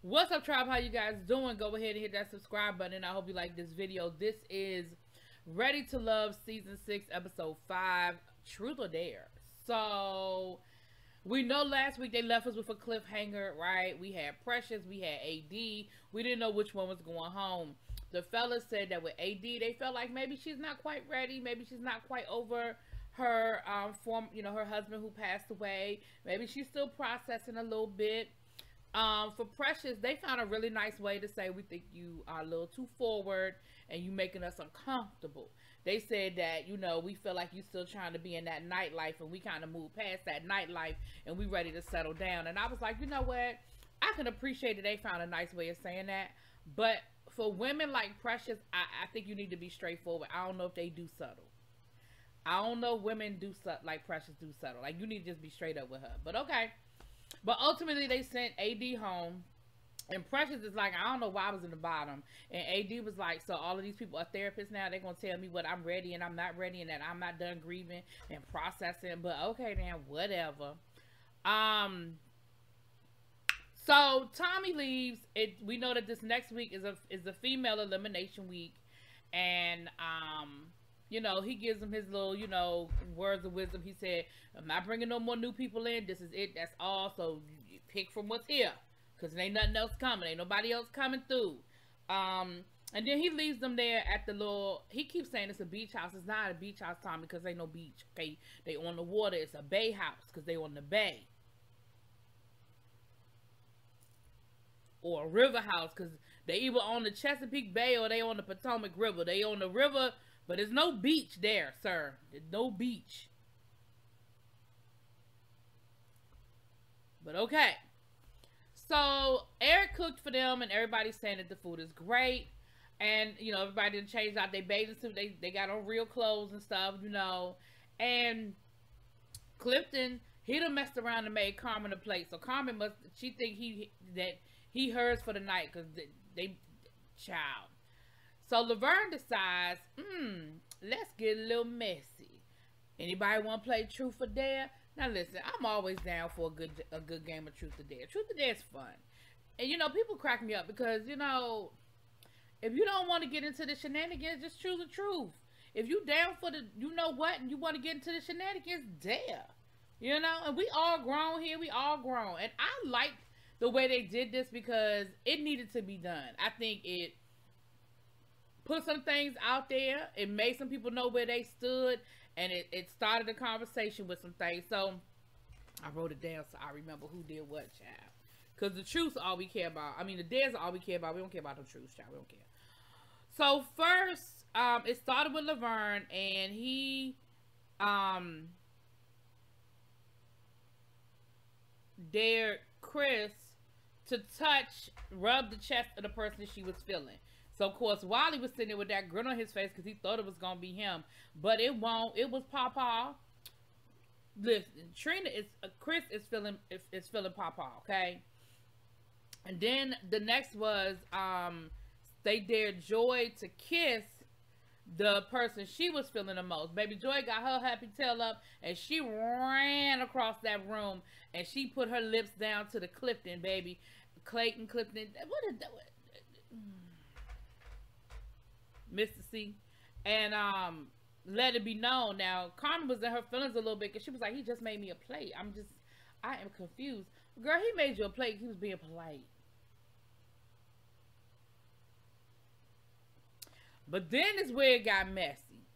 What's up, tribe? How you guys doing? Go ahead and hit that subscribe button. I hope you like this video. This is Ready to Love Season 6, Episode 5, Truth or Dare. So, we know last week they left us with a cliffhanger, right? We had Precious, we had AD. We didn't know which one was going home. The fellas said that with AD, they felt like maybe she's not quite ready. Maybe she's not quite over her her husband who passed away. Maybe she's still processing a little bit. For Precious, they found a really nice way to say we think you are a little too forward and you making us uncomfortable. They said that, we feel like you still trying to be in that nightlife and we kind of moved past that nightlife and we ready to settle down. And I was like, you know what? I can appreciate that they found a nice way of saying that. But for women like Precious, I think you need to be straightforward. I don't know if they do subtle. I don't know if women do like Precious do subtle. Like, you need to just be straight up with her. But okay. But ultimately, they sent AD home. And Precious is like, I don't know why I was in the bottom. And AD was like, so all of these people are therapists now. They're going to tell me what I'm ready and I'm not ready and that I'm not done grieving and processing. But okay, then, whatever. So Tommy leaves. We know that this next week is a female elimination week. And, he gives them his little, words of wisdom. He said, I'm not bringing no more new people in. This is it. That's all. So you pick from what's here. Because there ain't nothing else coming. Ain't nobody else coming through. And then he leaves them there at the little, he keeps saying it's a beach house. It's not a beach house, Tommy, because ain't no beach. Okay, they on the water. It's a bay house because they on the bay. Or a river house because they either on the Chesapeake Bay or they on the Potomac River. They on the river. But there's no beach there, sir. There's no beach. But okay. So, Eric cooked for them, and everybody's saying that the food is great. And, everybody done changed out their bathing suit. They got on real clothes and stuff, And Clifton, he done messed around and made Carmen a plate. So, Carmen she think he hers for the night because they child. So Laverne decides, let's get a little messy. Anybody want to play Truth or Dare? Now listen, I'm always down for a good game of Truth or Dare. Truth or Dare is fun. And people crack me up because, if you don't want to get into the shenanigans, just choose the truth. If you down for the and you want to get into the shenanigans, dare. And we all grown here, we all grown. And I like the way they did this because it needed to be done. I think it put some things out there. It made some people know where they stood. And it started a conversation with some things. So, I wrote it down so I remember who did what, child. Because the truth's all we care about. I mean, the dares are all we care about. We don't care about the truth, child. We don't care. So, first, it started with Laverne. And he, dared Chris to rub the chest of the person she was feeling. So, of course, Wally was sitting there with that grin on his face because he thought it was going to be him. But it won't. It was Pawpaw. Listen, Chris is feeling Pawpaw, okay? And then the next was, they dared Joy to kiss the person she was feeling the most. Baby Joy got her happy tail up and she ran across that room and she put her lips down to the Clifton, baby. Clayton Clifton. What is that? Mr. C. And let it be known. Now, Carmen was in her feelings a little bit because she was like, he just made me a plate. I am confused. Girl, he made you a plate. He was being polite. But then is where it got messy.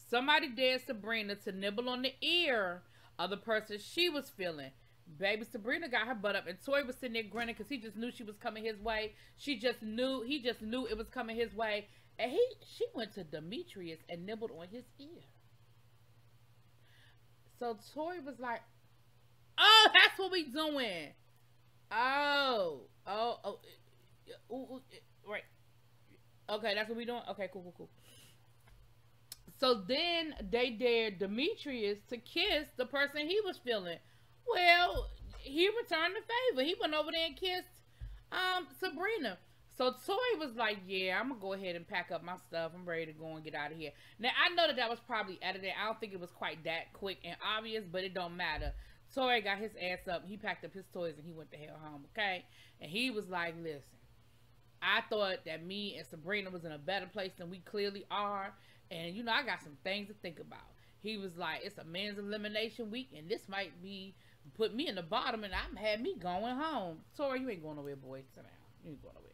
Somebody dared Sabrina to nibble on the ear of the person she was feeling. Baby Sabrina got her butt up and Toy was sitting there grinning because he just knew she was coming his way. He just knew it was coming his way. And she went to Demetrius and nibbled on his ear. So Toy was like, oh, that's what we doing. Oh, right. Okay, that's what we doing? Okay, cool. So then they dared Demetrius to kiss the person he was feeling. Well, he returned the favor. He went over there and kissed Sabrina. So Toy was like, yeah, I'm going to go ahead and pack up my stuff. I'm ready to go and get out of here. Now, I know that was probably edited. I don't think it was quite that quick and obvious, but it don't matter. Tory got his ass up. He packed up his toys and he went the hell home, okay? And he was like, listen, I thought that me and Sabrina was in a better place than we clearly are. And, you know, I got some things to think about. He was like, it's a men's elimination week, and this might be put me in the bottom, and I had me going home. Tory, you ain't going nowhere, boy. Sit down. You ain't going nowhere.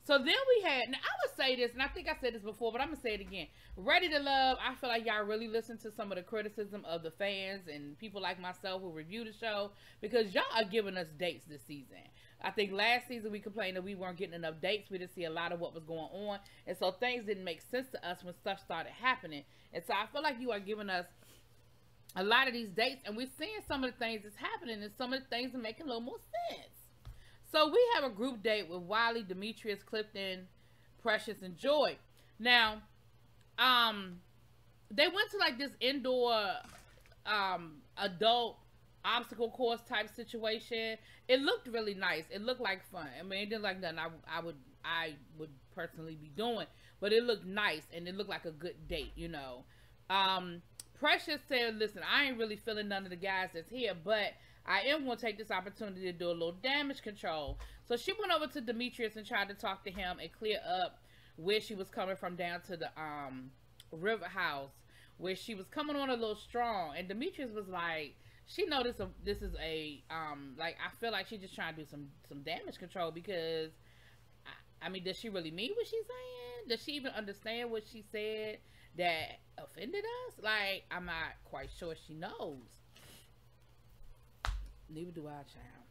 So then we had, now I would say this, and I think I said this before, but I'm going to say it again. Ready to Love, I feel like y'all really listen to some of the criticism of the fans and people like myself who review the show, because y'all are giving us dates this season. I think last season we complained that we weren't getting enough dates. We didn't see a lot of what was going on. And so things didn't make sense to us when stuff started happening. And so I feel like you are giving us a lot of these dates, and we're seeing some of the things that's happening, and some of the things are making a little more sense. So we have a group date with Wiley, Demetrius, Clifton, Precious, and Joy. Now, they went to like this indoor adult obstacle course type situation. It looked really nice. It looked like fun. I mean, it didn't like nothing I would personally be doing, but it looked nice and it looked like a good date, you know. Precious said, listen, I ain't really feeling none of the guys that's here, but I am going to take this opportunity to do a little damage control. So she went over to Demetrius and tried to talk to him and clear up where she was coming from down to the river house, where she was coming on a little strong. And Demetrius was like, she know this is a like, I feel like she's just trying to do some damage control, because I mean, does she really mean what she's saying? Does she even understand what she said that offended us? Like, I'm not quite sure she knows. Neither do I, child.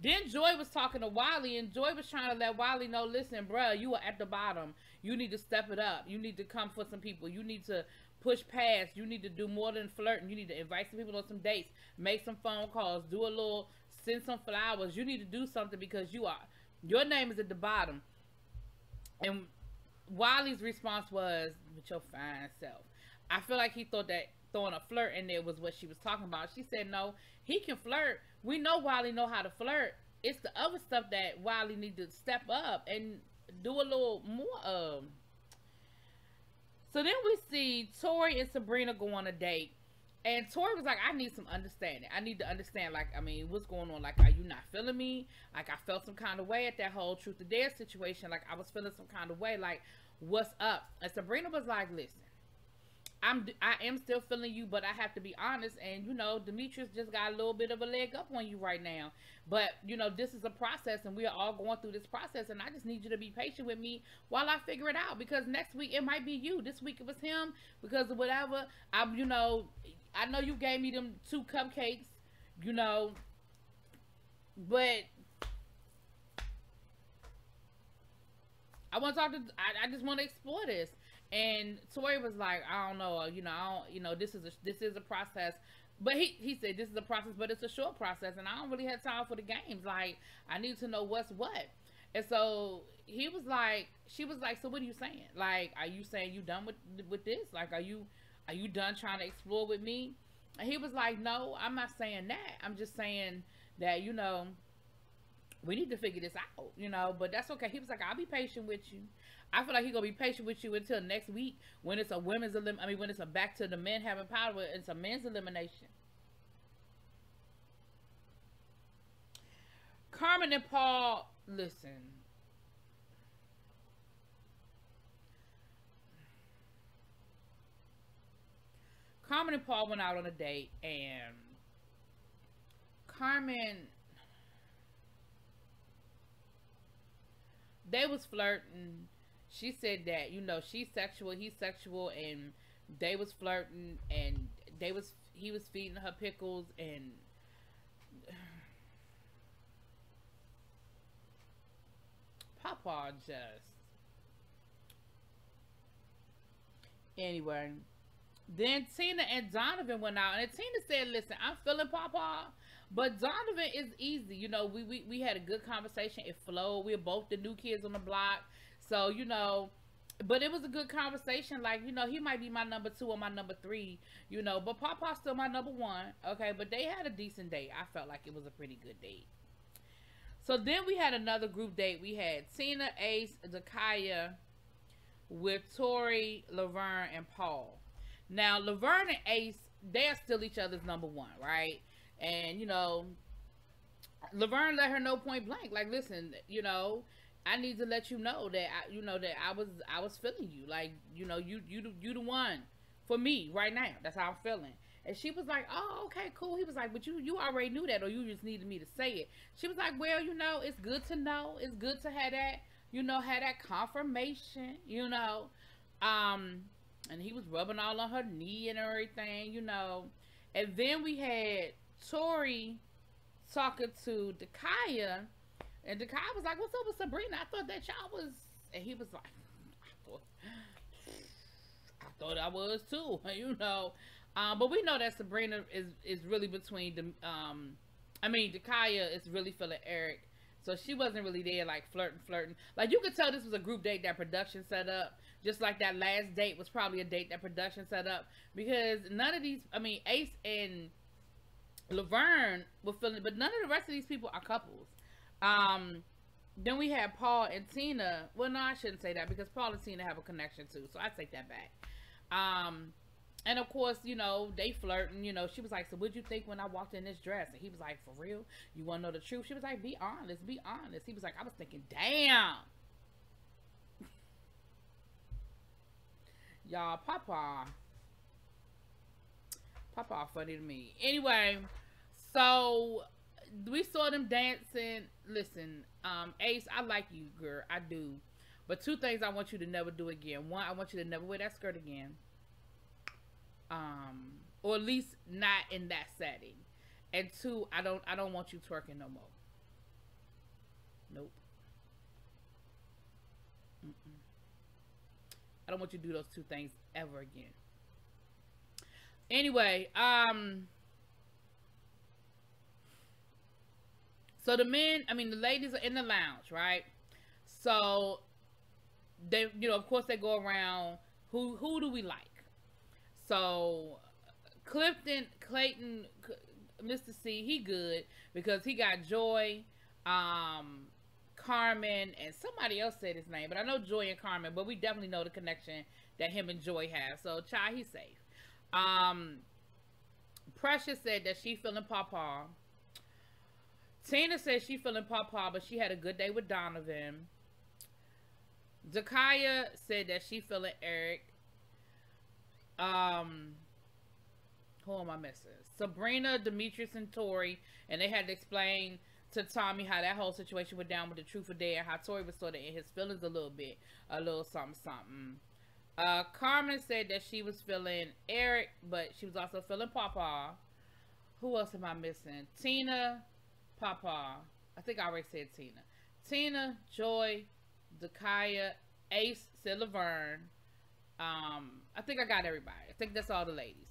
Then Joy was talking to Wiley, and Joy was trying to let Wiley know, listen, bruh, you are at the bottom. You need to step it up. You need to come for some people. You need to push past. You need to do more than flirting. You need to invite some people on some dates, make some phone calls, do a little, send some flowers. You need to do something, because your name is at the bottom. And Wiley's response was, with your fine self. I feel like he thought that throwing a flirt in there was what she was talking about. She said, no, he can flirt. We know Wiley know how to flirt. It's the other stuff that Wiley need to step up and do a little more of. So then we see Tory and Sabrina go on a date. And Tory was like, I need some understanding. I need to understand, like, I mean, what's going on? Like, are you not feeling me? Like, I felt some kind of way at that whole Truth or Dare situation. Like, I was feeling some kind of way. Like, what's up? And Sabrina was like, listen, I am still feeling you, but I have to be honest. And, you know, Demetrius just got a little bit of a leg up on you right now. But, you know, this is a process, and we are all going through this process. And I just need you to be patient with me while I figure it out. Because next week, it might be you. This week, it was him. Because of whatever. You know, I know you gave me them 2 cupcakes, you know. But I want to talk to, I just want to explore this. And Tory was like, I don't know, this is a process. But he said this is a process, but it's a short process, and I don't really have time for the games. Like, I need to know what's what. And so she was like, so what are you saying? Like, are you saying you done with this? Like, are you done trying to explore with me? And he was like, no, I'm not saying that. I'm just saying that, you know, we need to figure this out, you know, but that's okay. He was like, I'll be patient with you. I feel like he's going to be patient with you until next week when it's a when it's a back to the men having power, it's a men's elimination. Carmen and Paul, listen. Carmen and Paul went out on a date, and Carmen, they was flirting. She said that, you know, she's sexual, he's sexual, and they was flirting, and he was feeding her pickles, and Papa just, anyway. Then Tina and Donovan went out, and Tina said, listen, I'm feeling Papa, but Donovan is easy. You know, we had a good conversation. It flowed. We were both the new kids on the block. So, you know, but it was a good conversation. Like, you know, he might be my number 2 or my number 3, you know, but Papa's still my number 1. Okay, but they had a decent date. I felt like it was a pretty good date. So then we had another group date. We had Tina, Ace, Zakaya with Tory, Laverne, and Paul. Now, Laverne and Ace, they are still each other's number 1, right? And, you know, Laverne let her know point blank, like, listen, you know, I need to let you know that I was feeling you, like, you know, you the one for me right now. That's how I'm feeling. And she was like, oh, okay, cool. He was like, but you already knew that, or you just needed me to say it. She was like, well, you know, it's good to know. It's good to have that, you know, have that confirmation, you know. Um, and he was rubbing all on her knee and everything, you know. And then we had Tori talking to Dakaya, and Dakaya was like, "What's up with Sabrina? I thought that y'all was," and he was like, "I thought I was too," you know. But we know that Sabrina is really between the I mean, Dakaya is really feeling Eric, so she wasn't really there like flirting. Like, you could tell this was a group date that production set up, just like that last date was probably a date that production set up, because none of these, I mean, Ace and Laverne were feeling, but none of the rest of these people are couples. Um, then we had Paul and Tina. Well, no, I shouldn't say that, because Paul and Tina have a connection too, so I take that back. Um, and of course, you know, they flirting. You know, she was like, "So what'd you think when I walked in this dress?" And he was like, "For real? You want to know the truth?" She was like, "Be honest, be honest." He was like, "I was thinking, damn, y'all, Papa, funny to me." Anyway, so we saw them dancing. Listen, Ace, I like you, girl, I do. But two things I want you to never do again. One, I want you to never wear that skirt again. Or at least not in that setting. And two, I don't want you twerking no more. Nope. Mm-mm. I don't want you to do those two things ever again. Anyway, so the ladies are in the lounge, right? So they, you know, of course they go around. Who do we like? So Clayton, Mr. C, he good because he got Joy, um, Carmen, and somebody else said his name, but I know Joy and Carmen, but we definitely know the connection that him and Joy have. So child, he's safe. Um, Precious said that she feeling Pawpaw. Tina said she feeling Pawpaw, but she had a good day with Donovan. Zakaya said that she feeling Eric. Um, who am I missing? Sabrina, Demetrius, and Tori, and they had to explain to Tommy how that whole situation went down with the truth or dare, how Tori was sort of in his feelings a little bit, a little something, something. Carmen said that she was feeling Eric, but she was also feeling Papa. Who else am I missing? Tina, Papa. I think I already said Tina. Tina, Joy, Dakaya, Ace, said Laverne. I think I got everybody. I think that's all the ladies.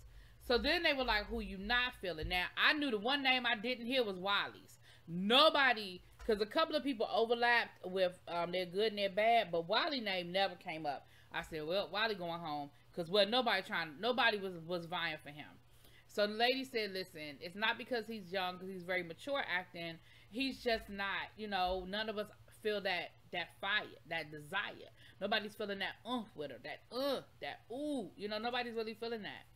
So then they were like, who you not feeling? Now, I knew the one name I didn't hear was Wiley's. Nobody, because a couple of people overlapped with their good and their bad, but Wiley name never came up. I said, well, Wiley going home, because nobody was vying for him. So the lady said, listen, it's not because he's young, because he's very mature acting. He's just not, you know, none of us feel that fire, that desire. Nobody's feeling that with her, that ooh, you know, nobody's really feeling that.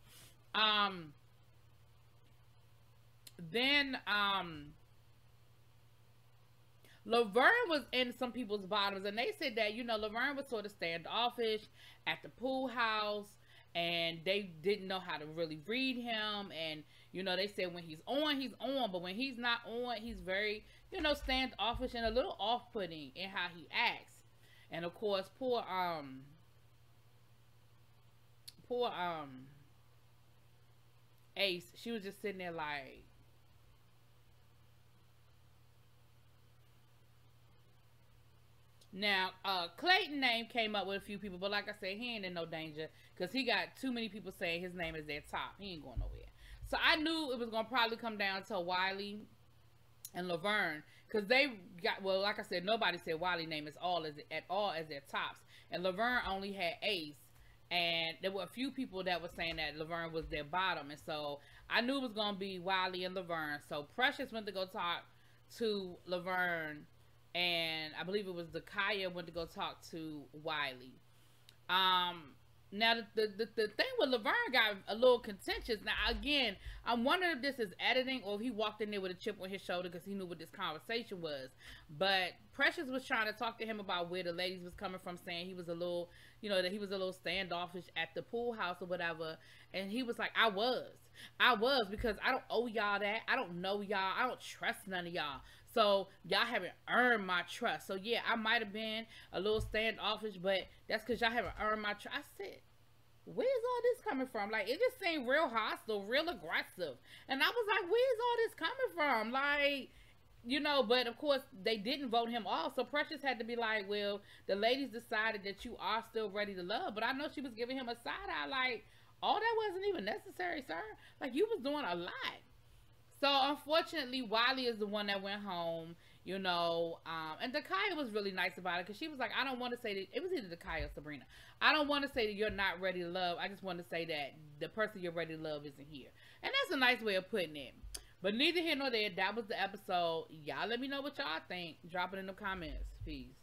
Then Laverne was in some people's bottoms, and they said that, you know, Laverne was sort of standoffish at the pool house, and they didn't know how to really read him. And, you know, they said when he's on, but when he's not on, he's very, you know, standoffish and a little off-putting in how he acts. And of course, poor Ace, she was just sitting there like, now, Clayton name came up with a few people, but like I said, he ain't in no danger because he got too many people saying his name is their top. He ain't going nowhere. So I knew it was going to probably come down to Wiley and Laverne, because they got, well, like I said, nobody said Wiley name is at all as their tops, and Laverne only had Ace, and there were a few people that were saying that Laverne was their bottom, and so I knew it was going to be Wiley and Laverne. So Precious went to go talk to Laverne, and I believe it was Zakaya went to go talk to Wiley. Now the thing with Laverne got a little contentious. Now again, I'm wondering if this is editing or if he walked in there with a chip on his shoulder because he knew what this conversation was. But Precious was trying to talk to him about where the ladies was coming from, saying he was a little, that he was a little standoffish at the pool house or whatever. And he was like, I was because I don't owe y'all that. I don't know y'all. I don't trust none of y'all. So y'all haven't earned my trust. So yeah, I might have been a little standoffish, but that's because y'all haven't earned my trust. I said, where's all this coming from? Like, it just seemed real hostile, real aggressive. And I was like, where's all this coming from? Like, but of course they didn't vote him off. So Precious had to be like, well, the ladies decided that you are still ready to love. But I know she was giving him a side eye like, all that wasn't even necessary, sir. Like, you was doing a lot. So unfortunately, Wiley is the one that went home, and Dakaya was really nice about it because she was like, I don't want to say that, it was either Dakaya or Sabrina. I don't want to say that you're not ready to love. I just want to say that the person you're ready to love isn't here. And that's a nice way of putting it. But neither here nor there, that was the episode. Y'all let me know what y'all think. Drop it in the comments. Peace.